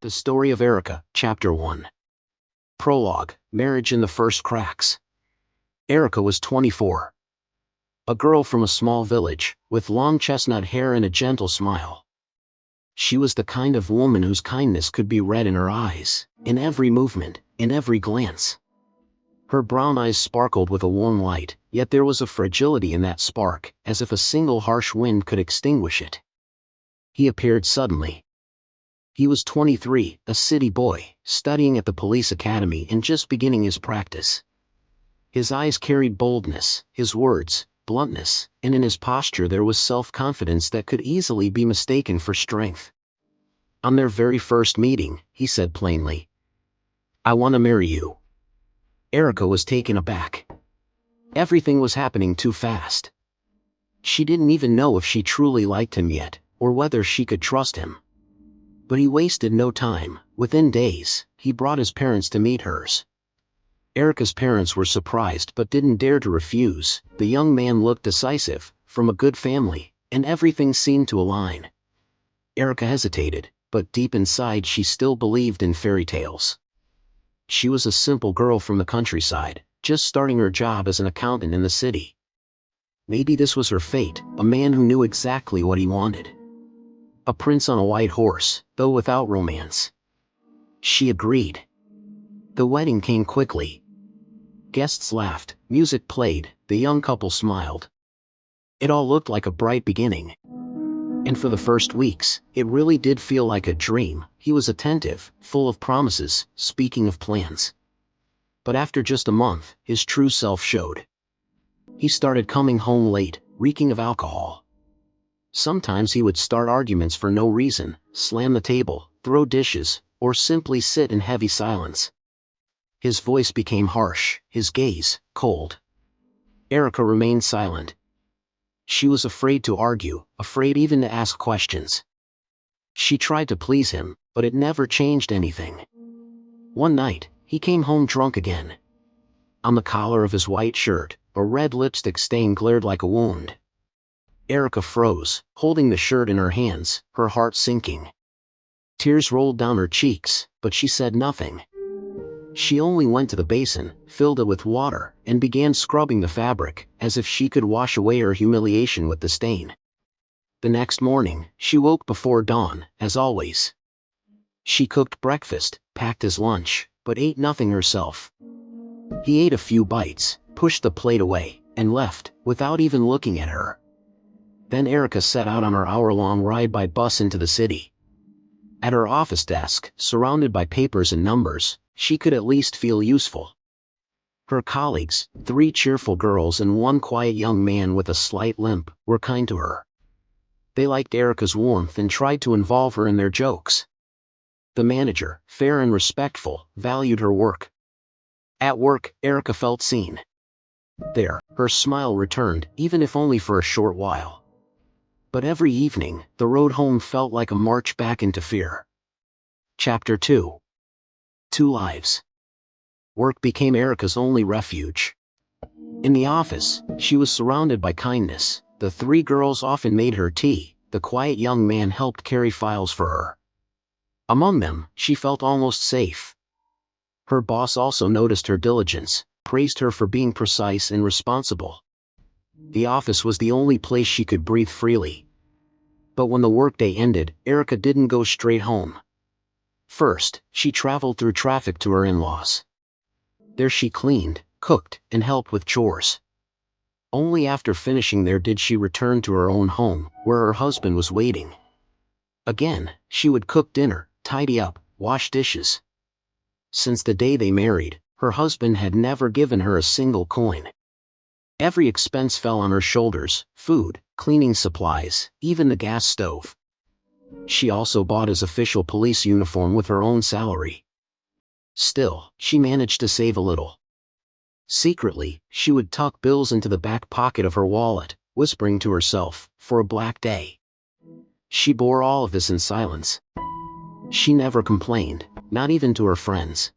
The Story of Erika, Chapter 1. Prologue, Marriage in the First Cracks. Erika was 24. A girl from a small village, with long chestnut hair and a gentle smile. She was the kind of woman whose kindness could be read in her eyes, in every movement, in every glance. Her brown eyes sparkled with a warm light, yet there was a fragility in that spark, as if a single harsh wind could extinguish it. He appeared suddenly. He was 23, a city boy, studying at the police academy and just beginning his practice. His eyes carried boldness, his words, bluntness, and in his posture there was self-confidence that could easily be mistaken for strength. On their very first meeting, he said plainly, "I want to marry you." Erika was taken aback. Everything was happening too fast. She didn't even know if she truly liked him yet, or whether she could trust him. But he wasted no time. Within days, he brought his parents to meet hers. Erika's parents were surprised but didn't dare to refuse. The young man looked decisive, from a good family, and everything seemed to align. Erika hesitated, but deep inside she still believed in fairy tales. She was a simple girl from the countryside, just starting her job as an accountant in the city. Maybe this was her fate, a man who knew exactly what he wanted. A prince on a white horse, though without romance. She agreed. The wedding came quickly. Guests laughed, music played, the young couple smiled. It all looked like a bright beginning. And for the first weeks, it really did feel like a dream. He was attentive, full of promises, speaking of plans. But after just a month, his true self showed. He started coming home late, reeking of alcohol. Sometimes he would start arguments for no reason, slam the table, throw dishes, or simply sit in heavy silence. His voice became harsh, his gaze, cold. Erika remained silent. She was afraid to argue, afraid even to ask questions. She tried to please him, but it never changed anything. One night, he came home drunk again. On the collar of his white shirt, a red lipstick stain glared like a wound. Erika froze, holding the shirt in her hands, her heart sinking. Tears rolled down her cheeks, but she said nothing. She only went to the basin, filled it with water, and began scrubbing the fabric, as if she could wash away her humiliation with the stain. The next morning, she woke before dawn, as always. She cooked breakfast, packed his lunch, but ate nothing herself. He ate a few bites, pushed the plate away, and left, without even looking at her. Then Erika set out on her hour-long ride by bus into the city. At her office desk, surrounded by papers and numbers, she could at least feel useful. Her colleagues, 3 cheerful girls and 1 quiet young man with a slight limp, were kind to her. They liked Erika's warmth and tried to involve her in their jokes. The manager, fair and respectful, valued her work. At work, Erika felt seen. There, her smile returned, even if only for a short while. But every evening, the road home felt like a march back into fear. Chapter 2. 2 Lives. Work became Erika's only refuge. In the office, she was surrounded by kindness. The 3 girls often made her tea, the quiet young man helped carry files for her. Among them, she felt almost safe. Her boss also noticed her diligence, praised her for being precise and responsible. The office was the only place she could breathe freely. But when the workday ended, Erika didn't go straight home. First, she traveled through traffic to her in-laws. There she cleaned, cooked, and helped with chores. Only after finishing there did she return to her own home, where her husband was waiting. Again, she would cook dinner, tidy up, wash dishes. Since the day they married, her husband had never given her a single coin. Every expense fell on her shoulders: food, cleaning supplies, even the gas stove. She also bought his official police uniform with her own salary. Still, she managed to save a little. Secretly, she would tuck bills into the back pocket of her wallet, whispering to herself, for a black day. She bore all of this in silence. She never complained, not even to her friends.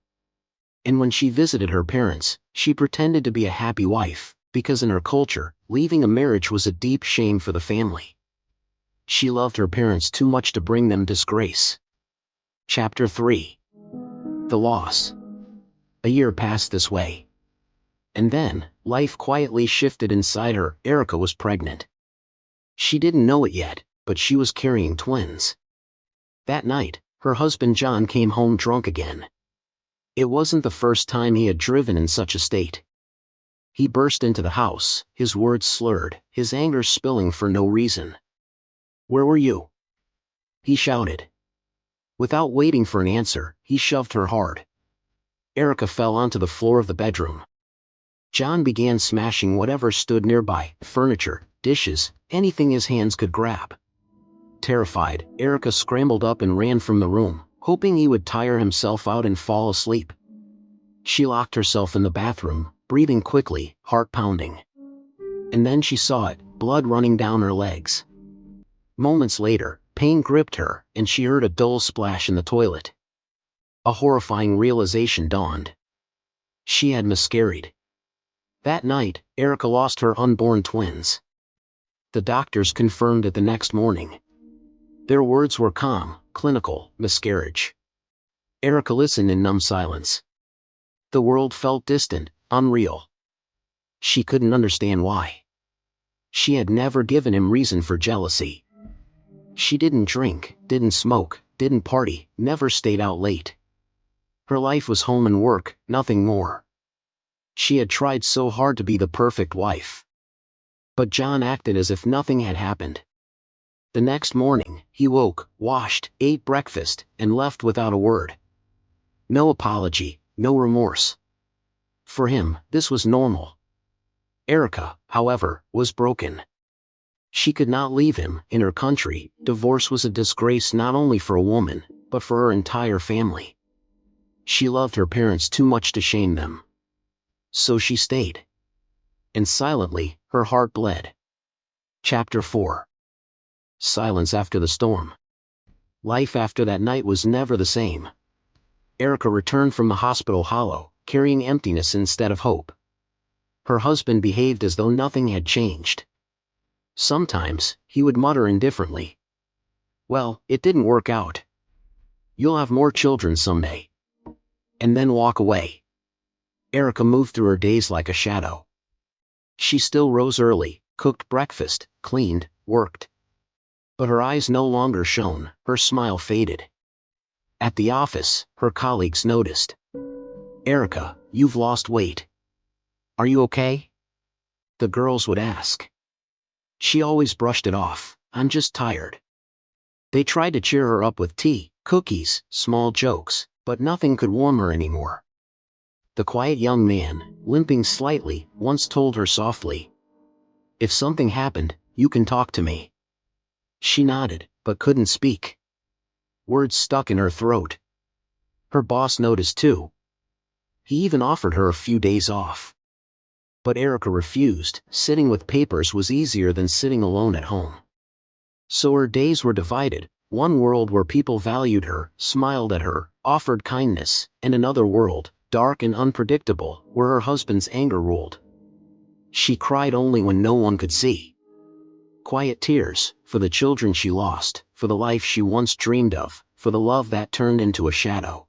And when she visited her parents, she pretended to be a happy wife, because in her culture, leaving a marriage was a deep shame for the family. She loved her parents too much to bring them disgrace. Chapter 3. The Loss. A year passed this way. And then, life quietly shifted inside her. Erika was pregnant. She didn't know it yet, but she was carrying twins. That night, her husband John came home drunk again. It wasn't the first time he had driven in such a state. He burst into the house, his words slurred, his anger spilling for no reason. "Where were you?" he shouted. Without waiting for an answer, he shoved her hard. Erika fell onto the floor of the bedroom. John began smashing whatever stood nearby, furniture, dishes, anything his hands could grab. Terrified, Erika scrambled up and ran from the room, hoping he would tire himself out and fall asleep. She locked herself in the bathroom, breathing quickly, heart pounding. And then she saw it, blood running down her legs. Moments later, pain gripped her, and she heard a dull splash in the toilet. A horrifying realization dawned. She had miscarried. That night, Erika lost her unborn twins. The doctors confirmed it the next morning. Their words were calm, clinical, miscarriage. Erika listened in numb silence. The world felt distant, unreal. She couldn't understand why. She had never given him reason for jealousy. She didn't drink, didn't smoke, didn't party, never stayed out late. Her life was home and work, nothing more. She had tried so hard to be the perfect wife. But John acted as if nothing had happened. The next morning, he woke, washed, ate breakfast, and left without a word. No apology, no remorse. For him, this was normal. Erika, however, was broken. She could not leave him. In her country, divorce was a disgrace not only for a woman, but for her entire family. She loved her parents too much to shame them. So she stayed. And silently, her heart bled. Chapter 4. Silence after the storm. Life after that night was never the same. Erika returned from the hospital hollow, carrying emptiness instead of hope. Her husband behaved as though nothing had changed. Sometimes, he would mutter indifferently, "Well, it didn't work out. You'll have more children someday." And then walk away. Erika moved through her days like a shadow. She still rose early, cooked breakfast, cleaned, worked. But her eyes no longer shone, her smile faded. At the office, her colleagues noticed. "Erika, you've lost weight. Are you okay?" The girls would ask. She always brushed it off, "I'm just tired." They tried to cheer her up with tea, cookies, small jokes, but nothing could warm her anymore. The quiet young man, limping slightly, once told her softly, "If something happened, you can talk to me." She nodded, but couldn't speak. Words stuck in her throat. Her boss noticed too. He even offered her a few days off. But Erika refused. Sitting with papers was easier than sitting alone at home. So her days were divided, one world where people valued her, smiled at her, offered kindness, and another world, dark and unpredictable, where her husband's anger ruled. She cried only when no one could see. Quiet tears, for the children she lost, for the life she once dreamed of, for the love that turned into a shadow.